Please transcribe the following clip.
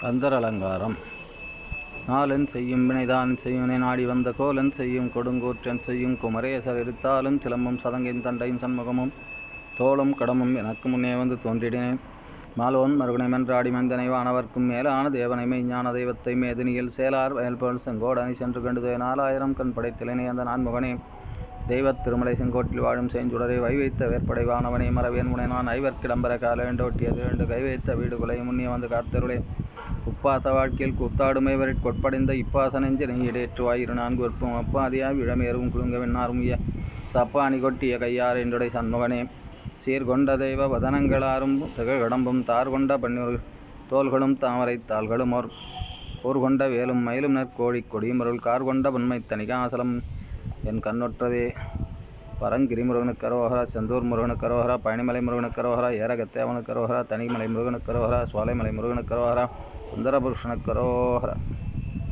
அந்தர் அலங்காரம். நாளென் செய்யும் வினைதான் செய்யுனை நாடி வந்த கோலன் செய்யும் கொடுங்கூற்றன் செய்யும் குமரேசர் இருத்தாலும் சிலம்பும் சதங்கையும் தண்டையும் சண்முகமும் தோளும் கடமும் எனக்கு முன்னே வந்து தோன்றிடினேன். மாலோன் மறுகுணை மன்றாடி மந்தனை வானவர்க்கும் மேலான தேவனை மெய்ஞான தெய்வத்தை மேதினியில் சேலார் வயல்போல் செங்கோடனை சென்று கண்டுதே 4000 கண் படைத்திலனே அந்த நான்முகனே. தெய்வத் திருமலை செங்கோட்டில் வாழும் செஞ்சுடரை வைவைத்த வேற்படை வானவனே மரவேன் முனை நான் ஐவர் கிடம்பர கால வேண்டோட்டியது வேண்டு கைவைத்த வீடு குலை முன்னே வந்து காத்தருளே. உப்பாச வாழ்க்கையில் கூத்தாடுமை வரை கொட்படைந்த இப்பாச நெஞ்சினை இடேற்றுவாய் 4 வெற்பும் அப்பாதியாய் விழமேறும் குலுங்க வெண்ணாரும் சப்பாணி கொட்டிய கையார் என்றுடை சண்முகனே. சீர்கொண்ட தெய்வ வதனங்களாரும் திகழ்கடம்பும் தார்கொண்ட பன்னூர் தோள்களும் தாமரை தாள்களும் ஊர்கொண்ட வேலும் மயிலும் நற்கோழி கொடியுமருள் கார்கொண்ட பன்மை தனிகாசலம் என் கண்ணொற்றதே. பரங்கிரி முருகனுக்கு அரோகரா, செந்தூர் முருகனுக்கு அரோகரா, பழனிமலை முருகனுக்கு அரோகரா, ஏரகத்தேவனுக்கு அரோகரா, தனிமலை முருகனுக்கு அரோகரா, சோலைமலை முருகனுக்கு அரோகரா, சுந்தரபுருஷனுக்கு அரோகரா.